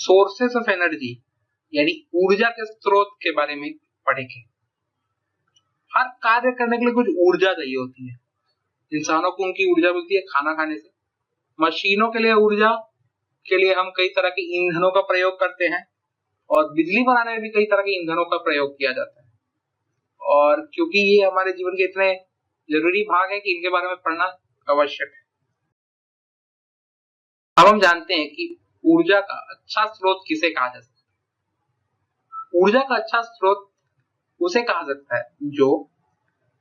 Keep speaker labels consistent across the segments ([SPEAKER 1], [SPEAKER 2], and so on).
[SPEAKER 1] Sources of energy यानी ऊर्जा के स्रोत के बारे में पढ़ेंगे। हर कार्य करने के लिए कुछ ऊर्जा चाहिए होती है। इंसानों को उनकी ऊर्जा मिलती है खाना खाने से। मशीनों के लिए ऊर्जा के लिए हम कई तरह के ईंधनों का प्रयोग करते हैं और बिजली बनाने में भी कई तरह के ईंधनों का प्रयोग किया जाता है। और क्योंकि ये हमारे जीवन के इतने जरूरी भाग है कि इनके बारे में पढ़ना आवश्यक है। अब हम जानते हैं कि ऊर्जा का अच्छा स्रोत किसे कहा जा सकता है। ऊर्जा का अच्छा स्रोत उसे कहा जाता है जो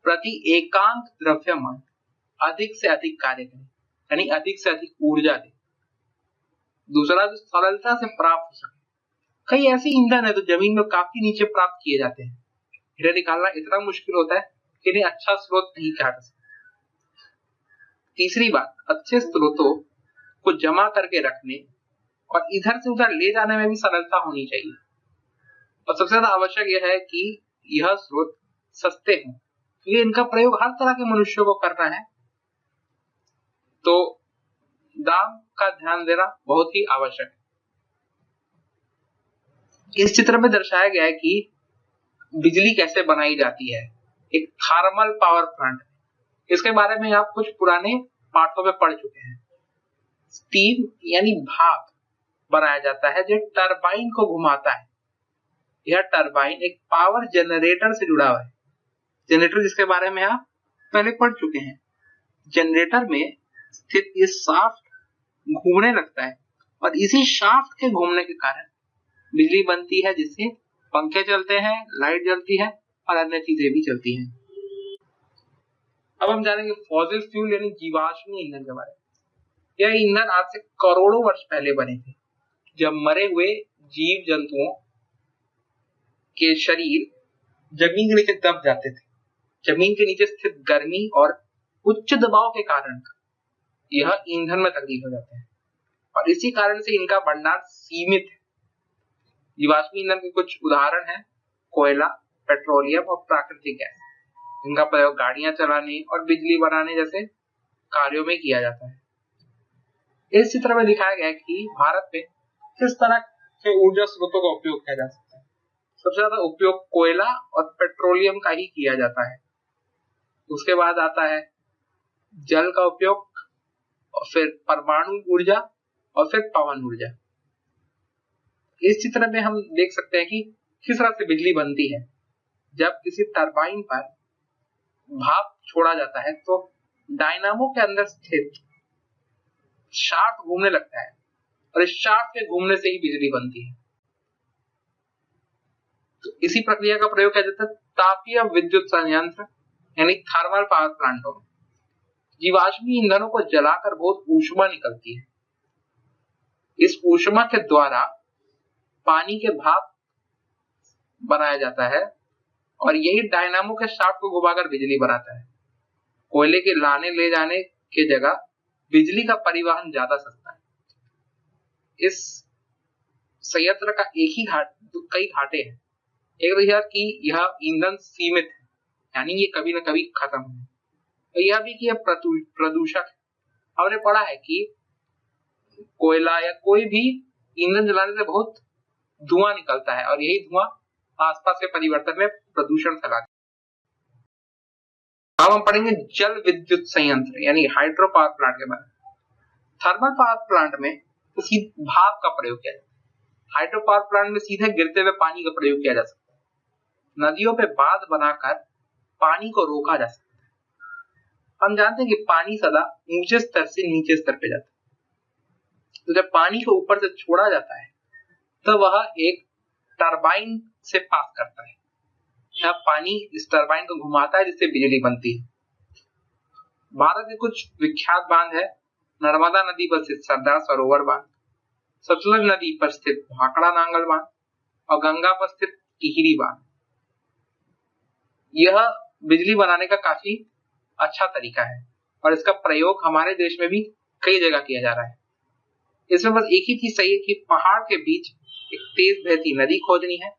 [SPEAKER 1] प्रति एकांक द्रव्यमान अधिक से अधिक कार्य करे, यानी अधिक से अधिक ऊर्जा दे। दूसरा, जो सरलता से प्राप्त हो सके। कई ऐसे ईंधन है तो जमीन में काफी नीचे प्राप्त किए जाते हैं, इन्हें निकालना इतना मुश्किल होता है कि इन्हें अच्छा स्रोत नहीं कहा जा सकता। तीसरी बात, अच्छे स्रोतों को जमा करके रखने और इधर से उधर ले जाने में भी सरलता होनी चाहिए। और सबसे ज्यादा आवश्यक यह है कि यह स्रोत सस्ते हों, क्योंकि इनका प्रयोग हर तरह के मनुष्यों को करना है, तो दाम का ध्यान देना बहुत ही आवश्यक है। इस चित्र में दर्शाया गया है कि बिजली कैसे बनाई जाती है। एक थर्मल पावर प्लांट, इसके बारे में आप कुछ पुराने पाठों में पढ़ चुके हैं। स्टीम यानी भाप बनाया जाता है जो टरबाइन को घुमाता है। यह टरबाइन एक पावर जनरेटर से जुड़ा हुआ है। जनरेटर जिसके बारे में आप पहले पढ़ चुके हैं। जनरेटर में स्थित ये शाफ्ट घूमने लगता है और इसी शाफ्ट के घूमने के कारण बिजली बनती है, जिससे पंखे चलते हैं, लाइट जलती है और अन्य चीजें भी चलती हैं। अब हम जानेंगे फॉसिल फ्यूल यानी जीवाश्मी ईंधन के बारे में। यह ईंधन आज से करोड़ों वर्ष पहले बने थे, जब मरे हुए जीव जंतुओं के शरीर जमीन के नीचे दब जाते थे। जमीन के नीचे स्थित गर्मी और उच्च दबाव के कारण यह ईंधन में तब्दील हो जाते हैं और इसी कारण से इनका भंडार सीमित है। जीवाश्मी ईंधन के कुछ उदाहरण हैं कोयला, पेट्रोलियम और प्राकृतिक गैस। इनका प्रयोग गाड़ियां चलाने और बिजली बनाने जैसे कार्यों में किया जाता है। इस चित्र में दिखाया गया है कि भारत में किस तरह के ऊर्जा स्रोतों का उपयोग किया जा सकता है। सबसे ज्यादा उपयोग कोयला और पेट्रोलियम का ही किया जाता है। उसके बाद आता है जल का उपयोग, और फिर परमाणु ऊर्जा और फिर पवन ऊर्जा। इस चित्र में हम देख सकते हैं कि किस तरह से बिजली बनती है। जब किसी टरबाइन पर भाप छोड़ा जाता है तो डायनामो के अंदर स्थित शाफ्ट घूमने लगता है और इस शाफ्ट के घूमने से ही बिजली बनती है। तो इसी प्रक्रिया का प्रयोग किया जाता है तापीय विद्युत संयंत्र यानी थर्मल पावर प्लांटों में। जीवाश्मी ईंधनों को जलाकर बहुत ऊष्मा निकलती है। इस ऊष्मा के द्वारा पानी के भाप बनाया जाता है और यही डायनामो के शाफ्ट को घुमाकर बिजली बनाता है। कोयले के लाने ले जाने की जगह बिजली का परिवहन ज्यादा सस्ता है। इस संयंत्र का एक ही कई घाटे हैं। एक तो यह कि यह ईंधन सीमित है, यानी ये कभी ना कभी खत्म है। तो यह भी कि यह प्रदूषक है। हमने पढ़ा है कि कोयला या कोई भी ईंधन जलाने से बहुत धुआं निकलता है और यही धुआं आसपास के परिवर्तन में प्रदूषण फैलाता है। अब हम पढ़ेंगे जल विद्युत संयंत्र यानी हाइड्रो पावर प्लांट के बारे में। थर्मल पावर प्लांट में भाप का प्रयोग किया जाता है। हाइड्रो पावर प्लांट में सीधे गिरते हुए पानी का प्रयोग किया जा सकता है। नदियों पे बांध बनाकर पानी को रोका जा सकता है। हम जानते हैं कि पानी सदा ऊंचे स्तर से नीचे स्तर पे जाता है। तो जब पानी को ऊपर से छोड़ा जाता है तो वह एक टरबाइन से पास करता है। यह पानी इस टरबाइन को घुमाता है जिससे बिजली बनती है। भारत के कुछ विख्यात बांध है। नर्मदा नदी पर स्थित सरदार सरोवर बांध, सतलज नदी पर स्थित भाखड़ा नांगल बांध और गंगा पर स्थित टिहरी बांध। यह बिजली बनाने का काफी अच्छा तरीका है और इसका प्रयोग हमारे देश में भी कई जगह किया जा रहा है। इसमें बस एक ही चीज चाहिए कि पहाड़ के बीच एक तेज बहती नदी खोदनी है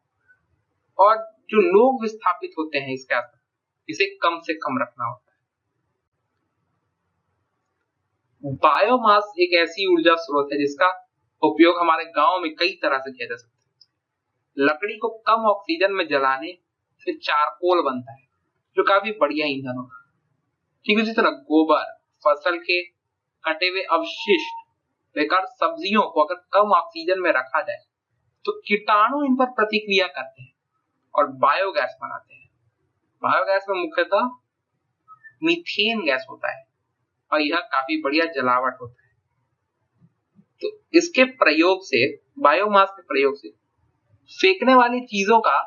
[SPEAKER 1] और जो लोग विस्थापित होते हैं इसके आसपास, इसे कम से कम रखना होता है। बायोमास एक ऐसी ऊर्जा स्रोत है जिसका उपयोग हमारे गांव में कई तरह से किया जा सकता है। लकड़ी को कम ऑक्सीजन में जलाने से चारकोल बनता है, जो काफी बढ़िया ईंधन होता है। ठीक उसी तरह गोबर, फसल के कटे हुए अवशिष्ट, बेकार सब्जियों को अगर कम ऑक्सीजन में रखा जाए तो कीटाणु इन पर प्रतिक्रिया करते हैं और बायोगैस बनाते हैं। बायोगैस में मुख्यतः मीथेन गैस होता है और यह काफी बढ़िया जलावट होता है। तो इसके प्रयोग से, बायोमास के प्रयोग से फेंकने वाली चीजों का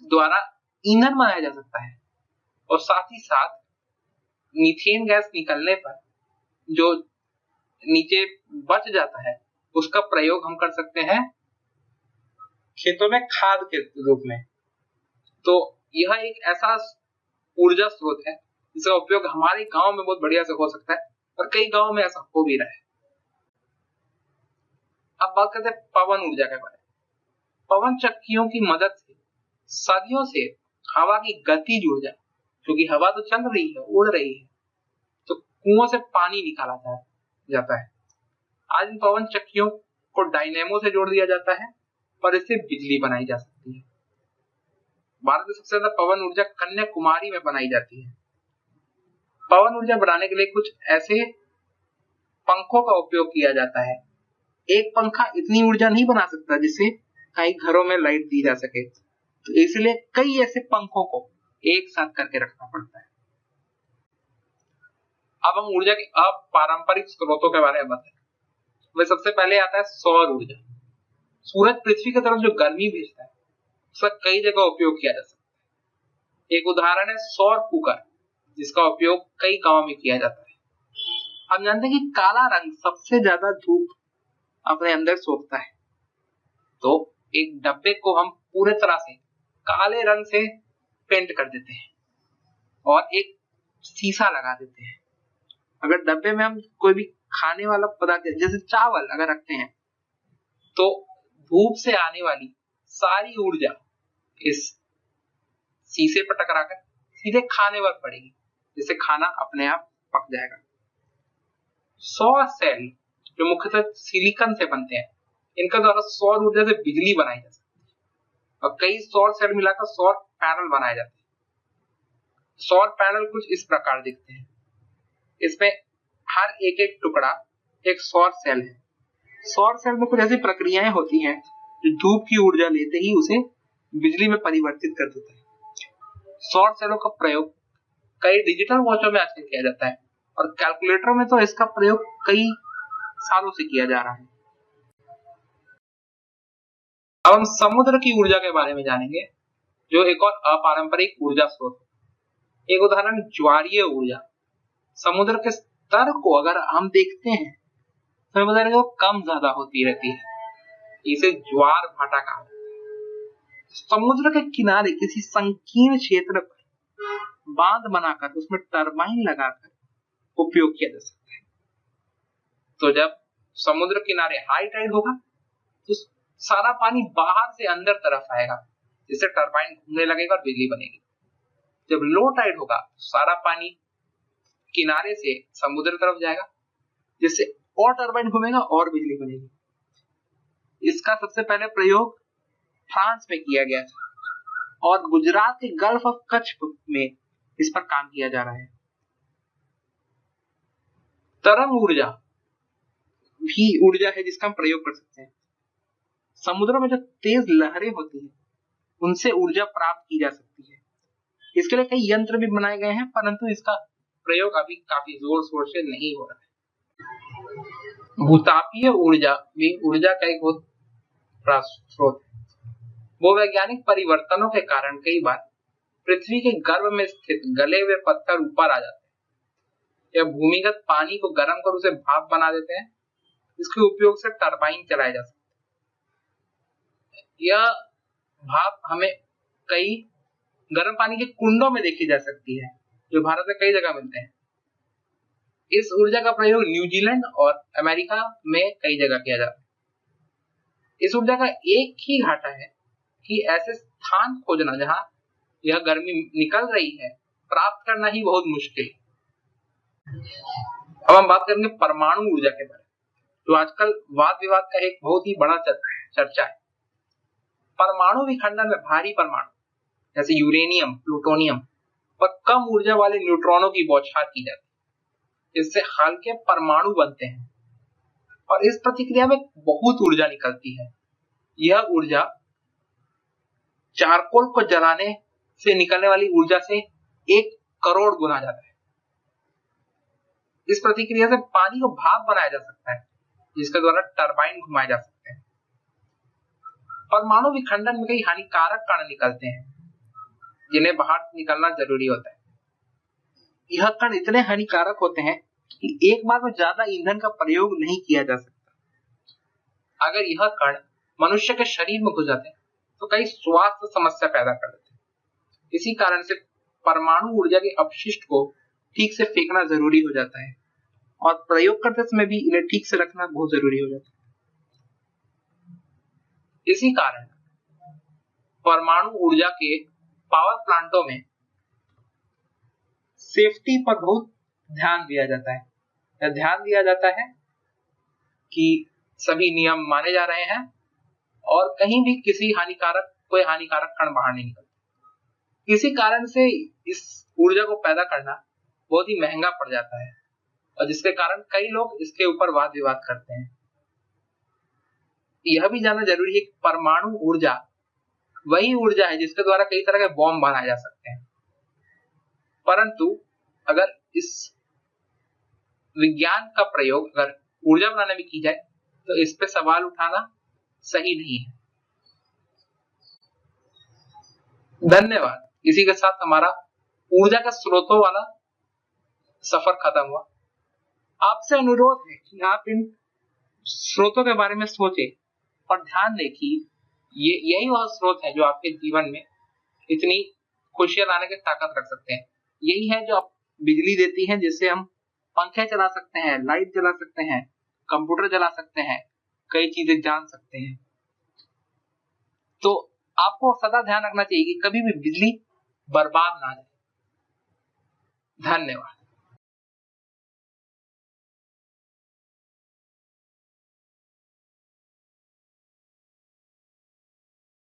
[SPEAKER 1] द्वारा ईंधन बनाया जा सकता है और साथ ही साथ मीथेन गैस निकलने पर जो नीचे बच जाता है उसका प्रयोग हम कर सकते हैं खेतों में खाद के रूप में। तो यह एक ऐसा ऊर्जा स्रोत है जिसका उपयोग हमारे गांव में बहुत बढ़िया से हो सकता है और कई गांव में ऐसा हो भी रहा है। अब बात करते हैं पवन ऊर्जा के बारे में। पवन चक्कियों की मदद से सदियों से हवा की गतिज ऊर्जा, क्योंकि हवा तो चल रही है, उड़ रही है, तो कुओं से पानी निकाला जाता है। आज इन पवन चक्कियों को डायनेमो से जोड़ दिया जाता है और इससे बिजली बनाई जा सकती है। भारत में सबसे ज्यादा पवन ऊर्जा कन्याकुमारी में बनाई जाती है। पवन ऊर्जा बनाने के लिए कुछ ऐसे पंखों का उपयोग किया जाता है। एक पंखा इतनी ऊर्जा नहीं बना सकता जिससे कई घरों में लाइट दी जा सके, तो इसलिए कई ऐसे पंखों को एक साथ करके रखना पड़ता है। अब हम ऊर्जा के अपारंपरिक स्रोतों के बारे में बताएं। वह सबसे पहले आता है सौर ऊर्जा। सूरज पृथ्वी की तरफ जो गर्मी भेजता है उसका कई जगह उपयोग किया जा सकता है। एक उदाहरण है सौर कुकर, जिसका उपयोग कई गांवों में किया जाता है। हम जानते हैं कि काला रंग सबसे ज्यादा धूप अपने अंदर सोखता है, तो एक डब्बे को हम पूरे तरह से काले रंग से पेंट कर देते हैं और एक शीशा लगा देते हैं। अगर डब्बे में हम कोई भी खाने वाला पदार्थ जैसे चावल अगर रखते हैं तो धूप से आने वाली सारी ऊर्जा इस शीशे पर टकराकर सीधे खाने पर पड़ेगी, जिससे खाना अपने आप पक जाएगा। सौर सेल जो मुख्यतः सिलिकॉन से बनते हैं, इनका द्वारा सौर ऊर्जा से बिजली बनाई जा सकती है और कई सौर सेल मिलाकर सौर पैनल बनाए जाते हैं। सौर पैनल कुछ इस प्रकार दिखते हैं। इसमें हर एक एक टुकड़ा एक सौर सेल है। सौर सेल में कुछ ऐसी प्रक्रियाएं होती हैं जो धूप की ऊर्जा लेते ही उसे बिजली में परिवर्तित कर देता है। सौर सेलों का प्रयोग कई डिजिटल वॉचों में आजकल किया जाता है और कैलकुलेटर में तो इसका प्रयोग कई सालों से किया जा रहा है। अब हम समुद्र की ऊर्जा के बारे में जानेंगे, जो एक और अपारंपरिक ऊर्जा स्रोत है। एक उदाहरण ज्वारीय ऊर्जा। समुद्र के स्तर को अगर हम देखते हैं तो बता रहे कम ज्यादा होती रहती है, इसे ज्वार भाटा कहा जाता है। समुद्र के किनारे किसी संकीर्ण क्षेत्र पर बांध बनाकर उसमें टरबाइन लगाकर उपयोग किया जा सकता है। तो जब समुद्र किनारे हाई टाइड होगा तो सारा पानी बाहर से अंदर तरफ आएगा, जिससे टरबाइन घूमने लगेगा और बिजली बनेगी। जब लो टाइड होगा तो सारा पानी किनारे से समुद्र तरफ जाएगा, जिससे और टरबाइन घूमेगा और बिजली बनेगी। इसका सबसे पहले प्रयोग फ्रांस में किया गया था और गुजरात के गल्फ ऑफ कच्छ में इस पर काम किया जा रहा है। तरंग ऊर्जा भी ऊर्जा है जिसका हम प्रयोग कर सकते हैं। समुद्र में जो तेज लहरें होती हैं उनसे ऊर्जा प्राप्त की जा सकती है। इसके लिए कई यंत्र भी बनाए गए हैं, परंतु इसका प्रयोग अभी काफी जोर शोर से नहीं हो रहा है। भूतापीय ऊर्जा भी ऊर्जा का एक बहुत बड़ा स्रोत है। वो वैज्ञानिक परिवर्तनों के कारण कई बार पृथ्वी के गर्भ में स्थित गले हुए पत्थर ऊपर आ जाते हैं या भूमिगत पानी को गर्म कर उसे भाप बना देते हैं। इसके उपयोग से टरबाइन चलाए जा सकते हैं। यह भाप हमें कई गर्म पानी के कुंडों में देखी जा सकती है, जो भारत में कई जगह मिलते हैं। इस ऊर्जा का प्रयोग न्यूजीलैंड और अमेरिका में कई जगह किया जाता है। इस ऊर्जा का एक ही घाटा है कि ऐसे स्थान खोजना जहां यह गर्मी निकल रही है, प्राप्त करना ही बहुत मुश्किल है। अब हम बात करेंगे परमाणु ऊर्जा के बारे में, जो आजकल वाद विवाद का एक बहुत ही बड़ा चर्चा है। परमाणु विखंडन में भारी परमाणु जैसे यूरेनियम, प्लूटोनियम पर कम ऊर्जा वाले न्यूट्रॉनों की बौछार की जाती है, इससे हल्के परमाणु बनते हैं और इस प्रतिक्रिया में बहुत ऊर्जा निकलती है। यह ऊर्जा चारकोल को जलाने से निकलने वाली ऊर्जा से 1 करोड़ गुना ज्यादा है। इस प्रक्रिया से पानी को भाप बनाया जा सकता है, जिसके द्वारा टरबाइन घुमाए जा सकते हैं। परमाणु विखंडन में कई हानिकारक कण निकलते हैं, जिन्हें बाहर निकलना जरूरी होता है। यह कण इतने हानिकारक होते हैं कि एक बार में ज्यादा ईंधन का प्रयोग नहीं किया जा सकता। अगर यह कण मनुष्य के शरीर में घुस जाते हैं तो कई स्वास्थ्य समस्या पैदा कर देते हैं। इसी कारण से परमाणु ऊर्जा के अपशिष्ट को ठीक से फेंकना जरूरी हो जाता है और प्रयोग करते समय भी इन्हें ठीक से रखना बहुत जरूरी हो जाता है। इसी कारण परमाणु ऊर्जा के पावर प्लांटों में सेफ्टी पर बहुत ध्यान दिया जाता है। यह ध्यान दिया जाता है कि सभी नियम माने जा रहे हैं और कहीं भी कोई हानिकारक कण बाहर नहीं निकलता। इसी कारण से इस ऊर्जा को पैदा करना बहुत ही महंगा पड़ जाता है और जिसके कारण कई लोग इसके ऊपर वाद विवाद करते हैं। यह भी जानना जरूरी है कि परमाणु ऊर्जा वही ऊर्जा है जिसके द्वारा कई तरह के बॉम्ब बनाए जा सकते हैं, परंतु अगर इस विज्ञान का प्रयोग अगर ऊर्जा बनाने में की जाए तो इस पे सवाल उठाना सही नहीं है। धन्यवाद। इसी के साथ हमारा ऊर्जा के स्रोतों वाला सफर खत्म हुआ। आपसे अनुरोध है कि आप इन स्रोतों के बारे में सोचें और ध्यान दें कि यही वह स्रोत है जो आपके जीवन में इतनी खुशियां लाने की ताकत रख सकते हैं। यही है जो आप बिजली देती है, जिससे हम पंखे चला सकते हैं, लाइट जला सकते हैं, कंप्यूटर चला सकते हैं, कई चीजें जान सकते हैं। तो आपको सदा ध्यान रखना चाहिए कि कभी भी बिजली बर्बाद ना जाए। धन्यवाद।